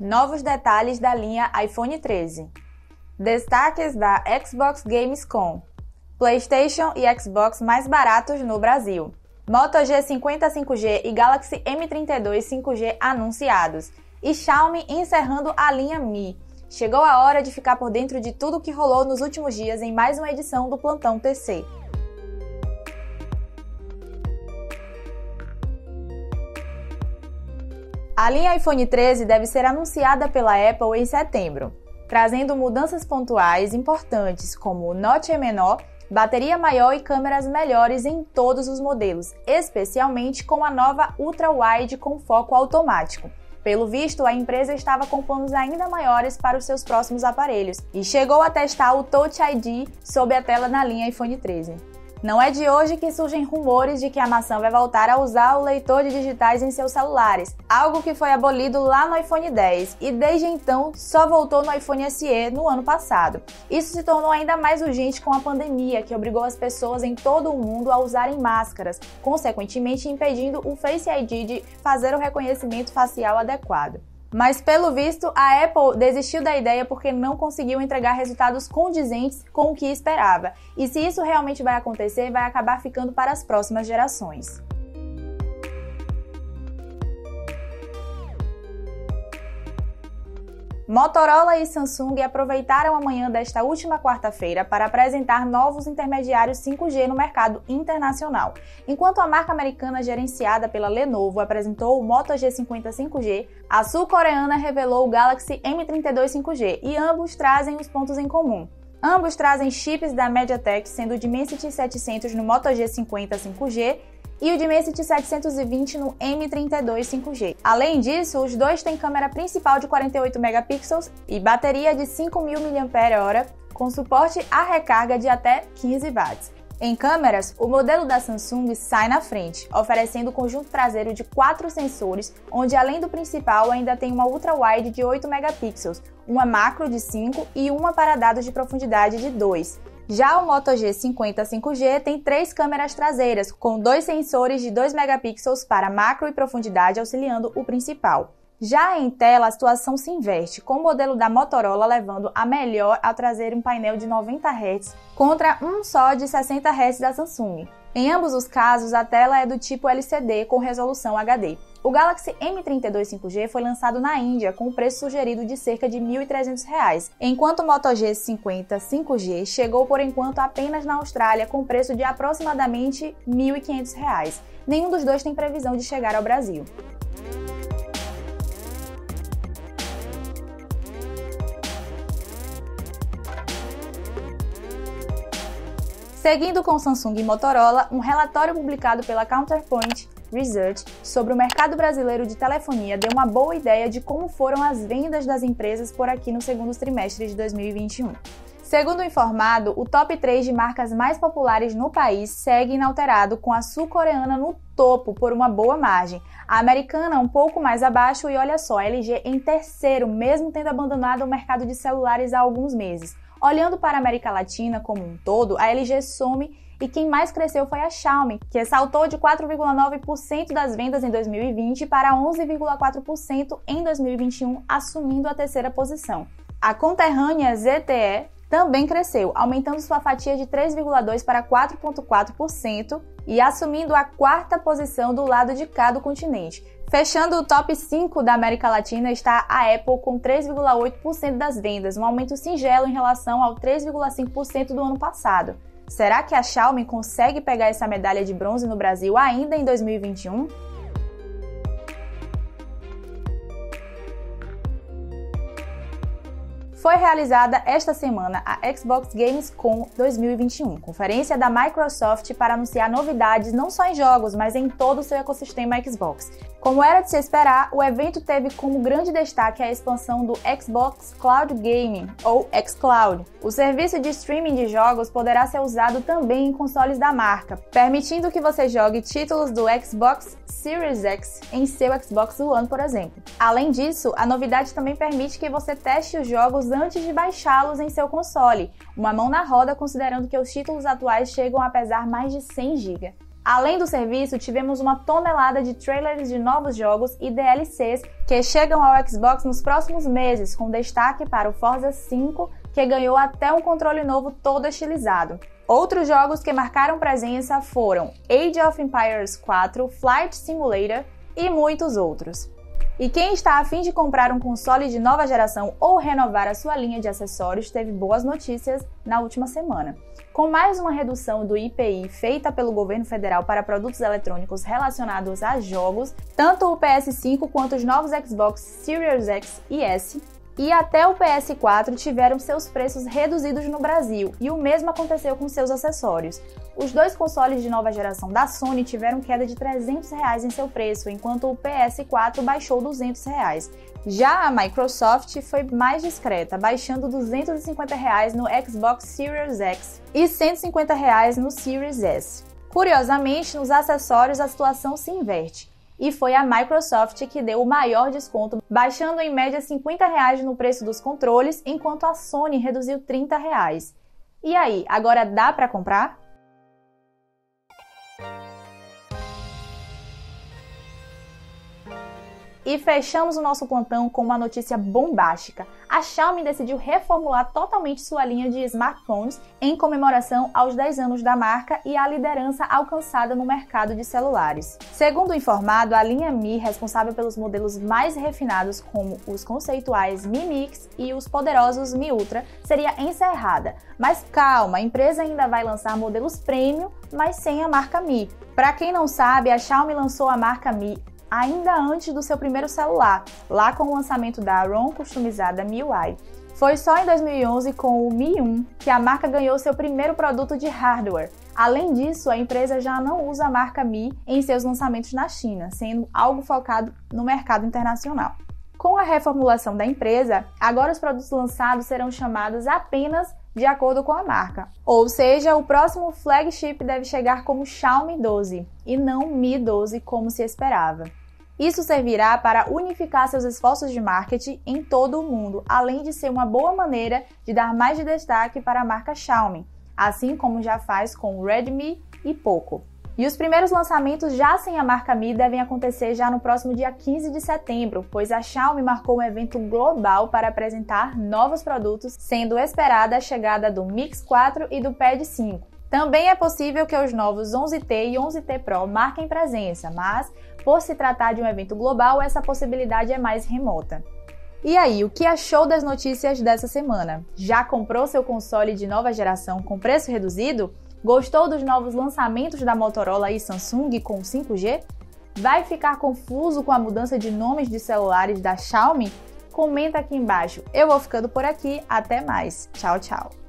Novos detalhes da linha iPhone 13. Destaques da Xbox Gamescom. PlayStation e Xbox mais baratos no Brasil. Moto G50 5G e Galaxy M32 5G anunciados. E Xiaomi encerrando a linha Mi. Chegou a hora de ficar por dentro de tudo que rolou nos últimos dias em mais uma edição do Plantão TC. A linha iPhone 13 deve ser anunciada pela Apple em setembro, trazendo mudanças pontuais importantes como notch menor, bateria maior e câmeras melhores em todos os modelos, especialmente com a nova Ultra Wide com foco automático. Pelo visto, a empresa estava com planos ainda maiores para os seus próximos aparelhos e chegou a testar o Touch ID sob a tela na linha iPhone 13. Não é de hoje que surgem rumores de que a maçã vai voltar a usar o leitor de digitais em seus celulares, algo que foi abolido lá no iPhone 10 e desde então só voltou no iPhone SE no ano passado. Isso se tornou ainda mais urgente com a pandemia, que obrigou as pessoas em todo o mundo a usarem máscaras, consequentemente impedindo o Face ID de fazer o reconhecimento facial adequado. Mas, pelo visto, a Apple desistiu da ideia porque não conseguiu entregar resultados condizentes com o que esperava. E se isso realmente vai acontecer, vai acabar ficando para as próximas gerações. Motorola e Samsung aproveitaram a manhã desta última quarta-feira para apresentar novos intermediários 5G no mercado internacional. Enquanto a marca americana gerenciada pela Lenovo apresentou o Moto G50 5G, a sul-coreana revelou o Galaxy M32 5G e ambos trazem os pontos em comum. Ambos trazem chips da MediaTek, sendo o Dimensity 700 no Moto G50 5G e o Dimensity 720 no M32 5G. Além disso, os dois têm câmera principal de 48 megapixels e bateria de 5.000 mAh, com suporte à recarga de até 15 watts. Em câmeras, o modelo da Samsung sai na frente, oferecendo conjunto traseiro de 4 sensores, onde além do principal ainda tem uma Ultra Wide de 8 megapixels, uma macro de 5 e uma para dados de profundidade de 2. Já o Moto G50 5G tem 3 câmeras traseiras, com 2 sensores de 2 megapixels para macro e profundidade auxiliando o principal. Já em tela, a situação se inverte, com o modelo da Motorola levando a melhor ao trazer um painel de 90 Hz contra um só de 60 Hz da Samsung. Em ambos os casos, a tela é do tipo LCD com resolução HD. O Galaxy M32 5G foi lançado na Índia com o preço sugerido de cerca de R$ 1.300, enquanto o Moto G50 5G chegou por enquanto apenas na Austrália com preço de aproximadamente R$ 1.500. Nenhum dos dois tem previsão de chegar ao Brasil. Seguindo com Samsung e Motorola, um relatório publicado pela Counterpoint Research sobre o mercado brasileiro de telefonia deu uma boa ideia de como foram as vendas das empresas por aqui no segundo trimestre de 2021. Segundo o informado, o top 3 de marcas mais populares no país segue inalterado, com a sul-coreana no topo por uma boa margem, a americana um pouco mais abaixo e olha só, a LG em terceiro, mesmo tendo abandonado o mercado de celulares há alguns meses. Olhando para a América Latina como um todo, a LG some e quem mais cresceu foi a Xiaomi, que saltou de 4,9% das vendas em 2020 para 11,4% em 2021, assumindo a terceira posição. A conterrânea ZTE também cresceu, aumentando sua fatia de 3,2% para 4,4% e assumindo a quarta posição do lado de cá do continente. Fechando o top 5 da América Latina está a Apple com 3,8% das vendas, um aumento singelo em relação ao 3,5% do ano passado. Será que a Xiaomi consegue pegar essa medalha de bronze no Brasil ainda em 2021? Foi realizada esta semana a Xbox Gamescom 2021, conferência da Microsoft para anunciar novidades não só em jogos, mas em todo o seu ecossistema Xbox. Como era de se esperar, o evento teve como grande destaque a expansão do Xbox Cloud Gaming, ou xCloud. O serviço de streaming de jogos poderá ser usado também em consoles da marca, permitindo que você jogue títulos do Xbox Series X em seu Xbox One, por exemplo. Além disso, a novidade também permite que você teste os jogos antes de baixá-los em seu console, uma mão na roda considerando que os títulos atuais chegam a pesar mais de 100 GB. Além do serviço, tivemos uma tonelada de trailers de novos jogos e DLCs que chegam ao Xbox nos próximos meses, com destaque para o Forza 5, que ganhou até um controle novo todo estilizado. Outros jogos que marcaram presença foram Age of Empires 4, Flight Simulator e muitos outros. E quem está a fim de comprar um console de nova geração ou renovar a sua linha de acessórios teve boas notícias na última semana. Com mais uma redução do IPI feita pelo governo federal para produtos eletrônicos relacionados a jogos, tanto o PS5 quanto os novos Xbox Series X e S e até o PS4 tiveram seus preços reduzidos no Brasil, e o mesmo aconteceu com seus acessórios. Os dois consoles de nova geração da Sony tiveram queda de R$ 300 em seu preço, enquanto o PS4 baixou R$ 200. Já a Microsoft foi mais discreta, baixando R$ 250 no Xbox Series X e R$ 150 no Series S. Curiosamente, nos acessórios a situação se inverte. E foi a Microsoft que deu o maior desconto, baixando em média R$ 50 no preço dos controles, enquanto a Sony reduziu R$ 30. E aí, agora dá para comprar? E fechamos o nosso plantão com uma notícia bombástica. A Xiaomi decidiu reformular totalmente sua linha de smartphones em comemoração aos 10 anos da marca e à liderança alcançada no mercado de celulares. Segundo o informado, a linha Mi, responsável pelos modelos mais refinados como os conceituais Mi Mix e os poderosos Mi Ultra, seria encerrada. Mas calma, a empresa ainda vai lançar modelos premium, mas sem a marca Mi. Para quem não sabe, a Xiaomi lançou a marca Mi ainda antes do seu primeiro celular, lá com o lançamento da ROM customizada MIUI. Foi só em 2011, com o Mi 1, que a marca ganhou seu primeiro produto de hardware. Além disso, a empresa já não usa a marca Mi em seus lançamentos na China, sendo algo focado no mercado internacional. Com a reformulação da empresa, agora os produtos lançados serão chamados apenas de acordo com a marca. Ou seja, o próximo flagship deve chegar como Xiaomi 12 e não Mi 12 como se esperava. Isso servirá para unificar seus esforços de marketing em todo o mundo, além de ser uma boa maneira de dar mais de destaque para a marca Xiaomi, assim como já faz com o Redmi e Poco. E os primeiros lançamentos já sem a marca Mi devem acontecer já no próximo dia 15 de setembro, pois a Xiaomi marcou um evento global para apresentar novos produtos, sendo esperada a chegada do Mix 4 e do Pad 5. Também é possível que os novos 11T e 11T Pro marquem presença, mas, por se tratar de um evento global, essa possibilidade é mais remota. E aí, o que achou das notícias dessa semana? Já comprou seu console de nova geração com preço reduzido? Gostou dos novos lançamentos da Motorola e Samsung com 5G? Vai ficar confuso com a mudança de nomes de celulares da Xiaomi? Comenta aqui embaixo. Eu vou ficando por aqui. Até mais. Tchau, tchau.